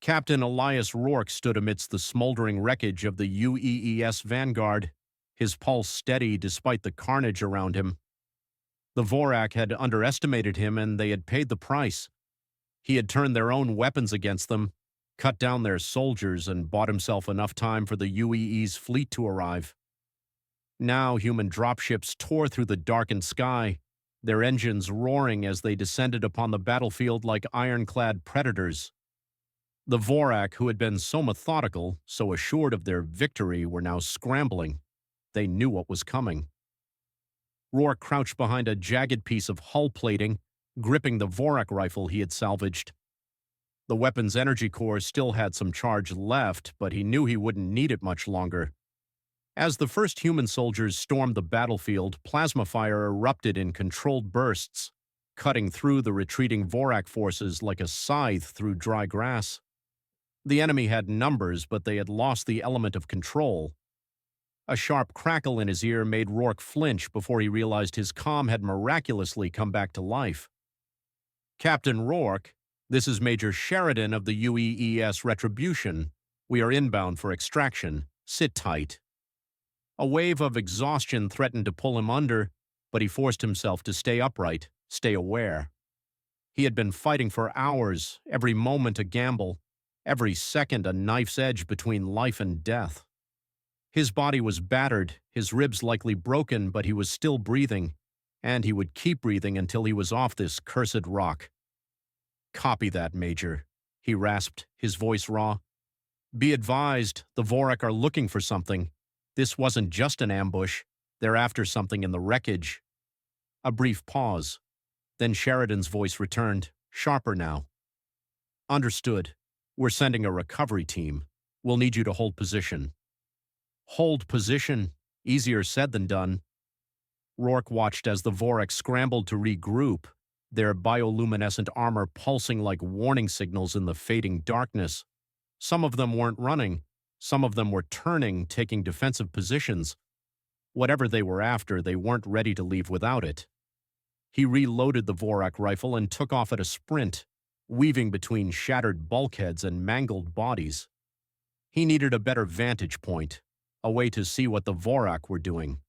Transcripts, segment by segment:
Captain Elias Rourke stood amidst the smoldering wreckage of the UEES Vanguard, his pulse steady despite the carnage around him. The Vorak had underestimated him, and they had paid the price. He had turned their own weapons against them, cut down their soldiers, and bought himself enough time for the UEE's fleet to arrive. Now human dropships tore through the darkened sky, their engines roaring as they descended upon the battlefield like ironclad predators. The Vorak, who had been so methodical, so assured of their victory, were now scrambling. They knew what was coming. Rourke crouched behind a jagged piece of hull plating, gripping the Vorak rifle he had salvaged. The weapon's energy core still had some charge left, but he knew he wouldn't need it much longer. As the first human soldiers stormed the battlefield, plasma fire erupted in controlled bursts, cutting through the retreating Vorak forces like a scythe through dry grass. The enemy had numbers, but they had lost the element of control. A sharp crackle in his ear made Rourke flinch before he realized his comm had miraculously come back to life. "Captain Rourke, this is Major Sheridan of the UEES Retribution. We are inbound for extraction. Sit tight." A wave of exhaustion threatened to pull him under, but he forced himself to stay upright, stay aware. He had been fighting for hours, every moment a gamble, every second a knife's edge between life and death. His body was battered, his ribs likely broken, but he was still breathing, and he would keep breathing until he was off this cursed rock. "Copy that, Major," he rasped, his voice raw. "Be advised, the Vorak are looking for something. This wasn't just an ambush. They're after something in the wreckage." A brief pause. Then Sheridan's voice returned, sharper now. "Understood. We're sending a recovery team. We'll need you to hold position." Hold position? Easier said than done. Rourke watched as the Vorak scrambled to regroup, their bioluminescent armor pulsing like warning signals in the fading darkness. Some of them weren't running. Some of them were turning, taking defensive positions. Whatever they were after, they weren't ready to leave without it. He reloaded the Vorak rifle and took off at a sprint, weaving between shattered bulkheads and mangled bodies. He needed a better vantage point, a way to see what the Vorak were doing.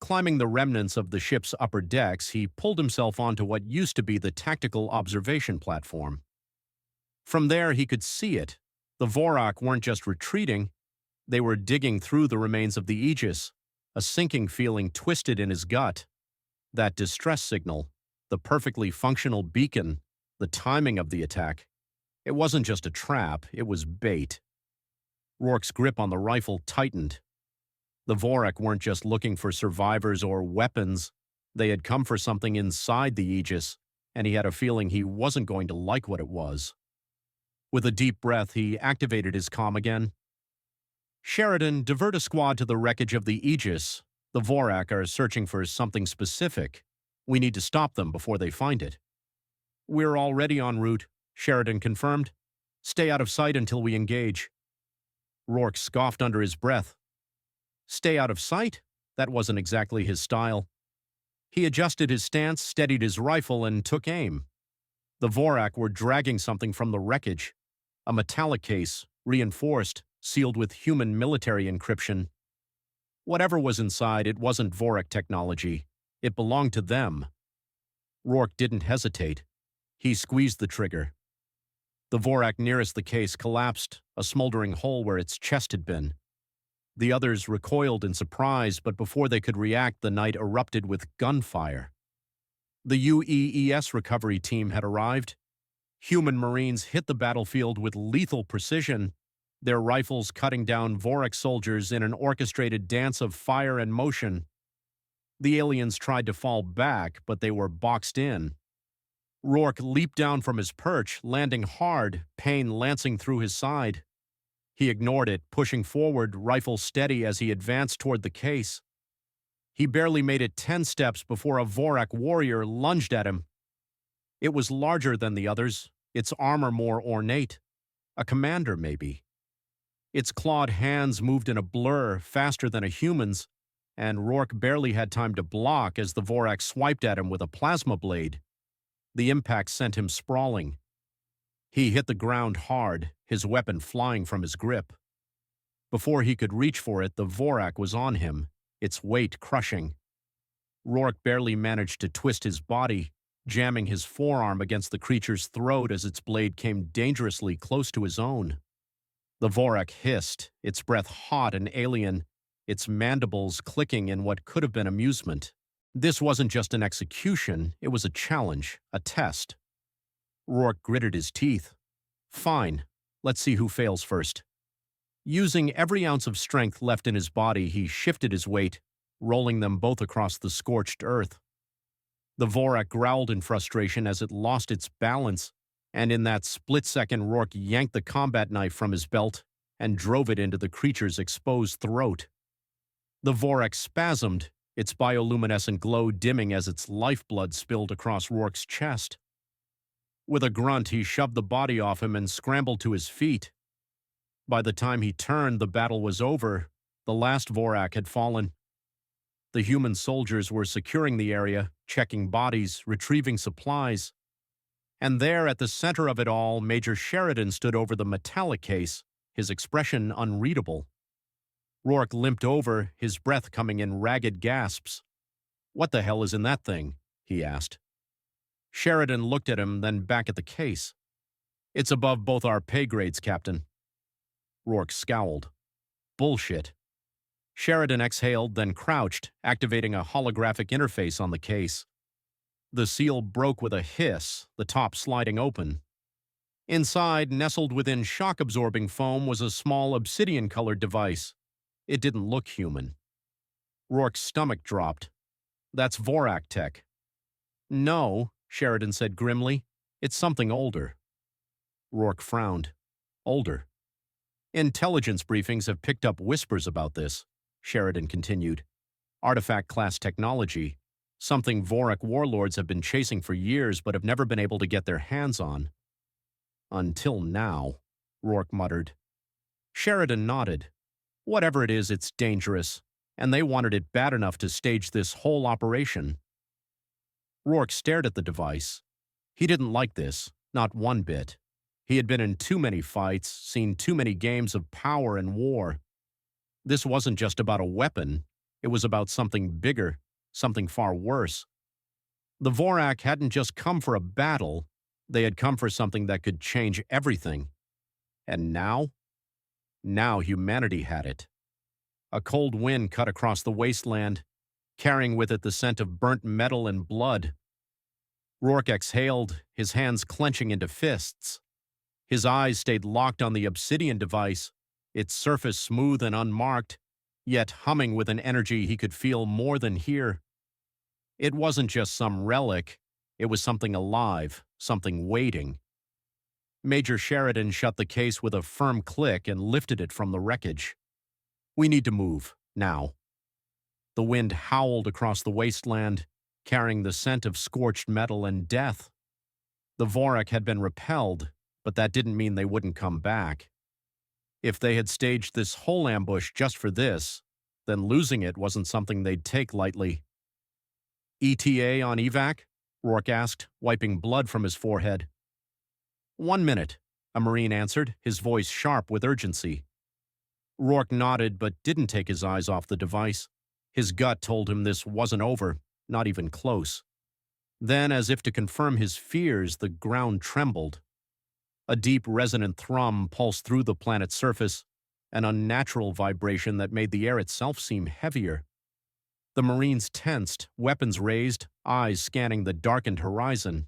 Climbing the remnants of the ship's upper decks, he pulled himself onto what used to be the tactical observation platform. From there, he could see it. The Vorak weren't just retreating, they were digging through the remains of the Aegis, a sinking feeling twisted in his gut. That distress signal, the perfectly functional beacon, the timing of the attack. It wasn't just a trap, it was bait. Rourke's grip on the rifle tightened. The Vorak weren't just looking for survivors or weapons. They had come for something inside the Aegis, and he had a feeling he wasn't going to like what it was. With a deep breath, he activated his comm again. "Sheridan, divert a squad to the wreckage of the Aegis. The Vorak are searching for something specific. We need to stop them before they find it." "We're already en route," Sheridan confirmed. "Stay out of sight until we engage." Rourke scoffed under his breath. Stay out of sight? That wasn't exactly his style. He adjusted his stance, steadied his rifle, and took aim. The Vorak were dragging something from the wreckage. A metallic case, reinforced, sealed with human military encryption. Whatever was inside, it wasn't Vorak technology. It belonged to them. Rourke didn't hesitate. He squeezed the trigger. The Vorak nearest the case collapsed, a smoldering hole where its chest had been. The others recoiled in surprise, but before they could react, the night erupted with gunfire. The UEES recovery team had arrived. Human Marines hit the battlefield with lethal precision, their rifles cutting down Vorak soldiers in an orchestrated dance of fire and motion. The aliens tried to fall back, but they were boxed in. Rourke leaped down from his perch, landing hard, pain lancing through his side. He ignored it, pushing forward, rifle steady as he advanced toward the case. He barely made it 10 steps before a Vorak warrior lunged at him. It was larger than the others, its armor more ornate. A commander, maybe. Its clawed hands moved in a blur, faster than a human's, and Rourke barely had time to block as the Vorak swiped at him with a plasma blade. The impact sent him sprawling. He hit the ground hard, his weapon flying from his grip. Before he could reach for it, the Vorak was on him, its weight crushing. Rourke barely managed to twist his body, jamming his forearm against the creature's throat as its blade came dangerously close to his own. The Vorak hissed, its breath hot and alien, its mandibles clicking in what could have been amusement. This wasn't just an execution, it was a challenge, a test. Rourke gritted his teeth. Fine, let's see who fails first. Using every ounce of strength left in his body, he shifted his weight, rolling them both across the scorched earth. The Vorak growled in frustration as it lost its balance, and in that split second Rourke yanked the combat knife from his belt and drove it into the creature's exposed throat. The Vorak spasmed, its bioluminescent glow dimming as its lifeblood spilled across Rourke's chest. With a grunt, he shoved the body off him and scrambled to his feet. By the time he turned, the battle was over. The last Vorak had fallen. The human soldiers were securing the area, checking bodies, retrieving supplies. And there, at the center of it all, Major Sheridan stood over the metallic case, his expression unreadable. Rourke limped over, his breath coming in ragged gasps. "What the hell is in that thing?" he asked. Sheridan looked at him, then back at the case. "It's above both our pay grades, Captain." Rourke scowled. "Bullshit." Sheridan exhaled, then crouched, activating a holographic interface on the case. The seal broke with a hiss, the top sliding open. Inside, nestled within shock-absorbing foam, was a small obsidian-colored device. It didn't look human. Rourke's stomach dropped. "That's Vorak tech." "No," Sheridan said grimly. "It's something older." Rourke frowned. "Older?" "Intelligence briefings have picked up whispers about this," Sheridan continued. "Artifact-class technology, something Vorak warlords have been chasing for years but have never been able to get their hands on." "Until now," Rourke muttered. Sheridan nodded. "Whatever it is, it's dangerous, and they wanted it bad enough to stage this whole operation." Rourke stared at the device. He didn't like this, not one bit. He had been in too many fights, seen too many games of power and war. This wasn't just about a weapon. It was about something bigger, something far worse. The Vorak hadn't just come for a battle. They had come for something that could change everything. And now? Now humanity had it. A cold wind cut across the wasteland, carrying with it the scent of burnt metal and blood. Rourke exhaled, his hands clenching into fists. His eyes stayed locked on the obsidian device, its surface smooth and unmarked, yet humming with an energy he could feel more than hear. It wasn't just some relic, it was something alive, something waiting. Major Sheridan shut the case with a firm click and lifted it from the wreckage. "We need to move, now." The wind howled across the wasteland, carrying the scent of scorched metal and death. The Vorak had been repelled, but that didn't mean they wouldn't come back. If they had staged this whole ambush just for this, then losing it wasn't something they'd take lightly. "ETA on evac?" Rourke asked, wiping blood from his forehead. "1 minute," a Marine answered, his voice sharp with urgency. Rourke nodded but didn't take his eyes off the device. His gut told him this wasn't over, not even close. Then, as if to confirm his fears, the ground trembled. A deep, resonant thrum pulsed through the planet's surface, an unnatural vibration that made the air itself seem heavier. The Marines tensed, weapons raised, eyes scanning the darkened horizon.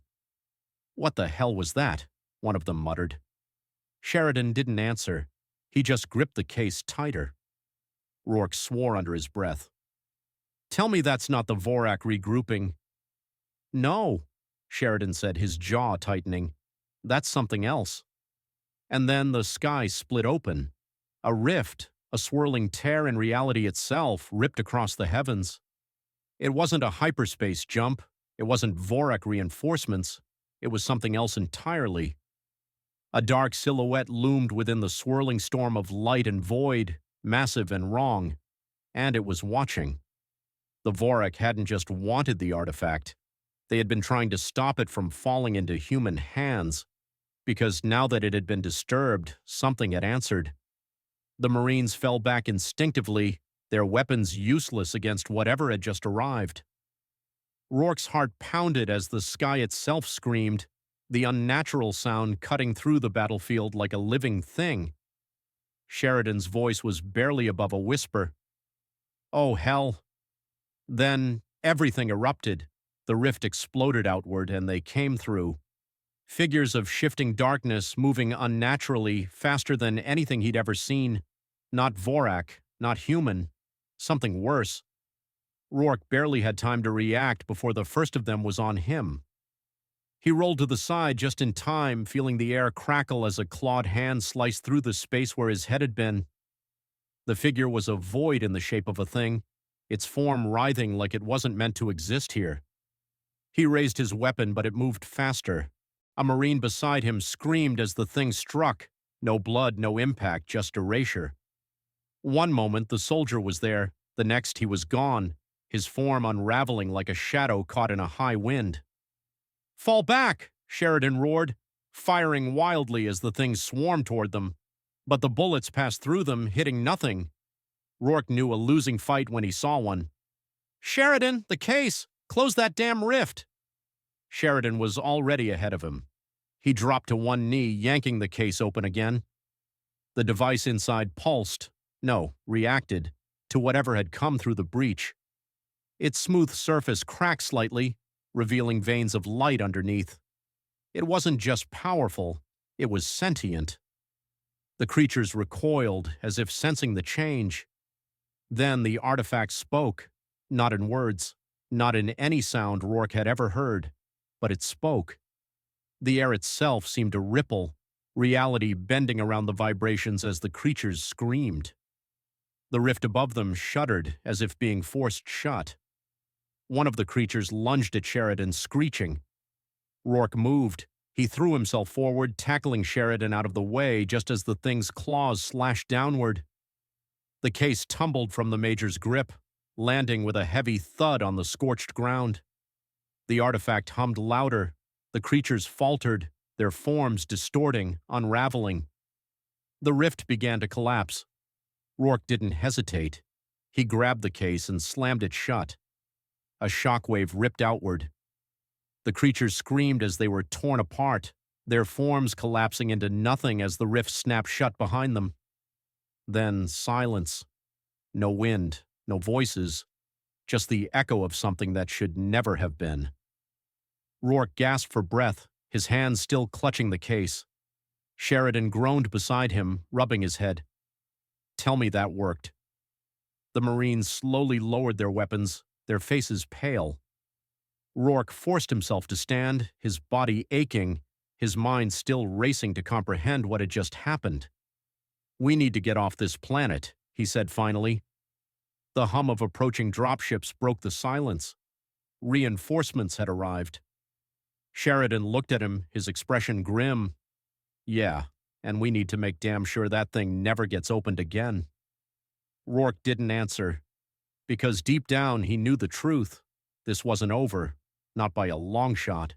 "What the hell was that?" one of them muttered. Sheridan didn't answer. He just gripped the case tighter. Rourke swore under his breath. "Tell me that's not the Vorak regrouping." "No," Sheridan said, his jaw tightening. "That's something else." And then the sky split open. A rift, a swirling tear in reality itself, ripped across the heavens. It wasn't a hyperspace jump. It wasn't Vorak reinforcements. It was something else entirely. A dark silhouette loomed within the swirling storm of light and void, massive and wrong. And it was watching. The Vorak hadn't just wanted the artifact. They had been trying to stop it from falling into human hands. because now that it had been disturbed, something had answered. The Marines fell back instinctively, their weapons useless against whatever had just arrived. Rourke's heart pounded as the sky itself screamed, the unnatural sound cutting through the battlefield like a living thing. Sheridan's voice was barely above a whisper. "Oh, hell." Then everything erupted. The rift exploded outward, and they came through. Figures of shifting darkness moving unnaturally, faster than anything he'd ever seen. Not Vorak, not human. Something worse. Rourke barely had time to react before the first of them was on him. He rolled to the side just in time, feeling the air crackle as a clawed hand sliced through the space where his head had been. The figure was a void in the shape of a thing, its form writhing like it wasn't meant to exist here. He raised his weapon, but it moved faster. A Marine beside him screamed as the thing struck. No blood, no impact, just erasure. One moment the soldier was there, the next he was gone, his form unraveling like a shadow caught in a high wind. "Fall back!" Sheridan roared, firing wildly as the thing swarmed toward them. But the bullets passed through them, hitting nothing. Rourke knew a losing fight when he saw one. "Sheridan, the case! Close that damn rift!" Sheridan was already ahead of him. He dropped to one knee, yanking the case open again. The device inside pulsed, no, reacted, to whatever had come through the breach. Its smooth surface cracked slightly, revealing veins of light underneath. It wasn't just powerful, it was sentient. The creatures recoiled, as if sensing the change. Then the artifact spoke, not in words, not in any sound Rourke had ever heard, but it spoke. The air itself seemed to ripple, reality bending around the vibrations as the creatures screamed. The rift above them shuddered, as if being forced shut. One of the creatures lunged at Sheridan, screeching. Rourke moved. He threw himself forward, tackling Sheridan out of the way just as the thing's claws slashed downward. The case tumbled from the Major's grip, landing with a heavy thud on the scorched ground. The artifact hummed louder. The creatures faltered, their forms distorting, unraveling. The rift began to collapse. Rourke didn't hesitate. He grabbed the case and slammed it shut. A shockwave ripped outward. The creatures screamed as they were torn apart, their forms collapsing into nothing as the rift snapped shut behind them. Then silence. No wind, no voices, just the echo of something that should never have been. Rourke gasped for breath, his hands still clutching the case. Sheridan groaned beside him, rubbing his head. "Tell me that worked." The Marines slowly lowered their weapons, their faces pale. Rourke forced himself to stand, his body aching, his mind still racing to comprehend what had just happened. "We need to get off this planet," he said finally. The hum of approaching dropships broke the silence. Reinforcements had arrived. Sheridan looked at him, his expression grim. "Yeah, and we need to make damn sure that thing never gets opened again." Rourke didn't answer, because deep down he knew the truth. This wasn't over, not by a long shot.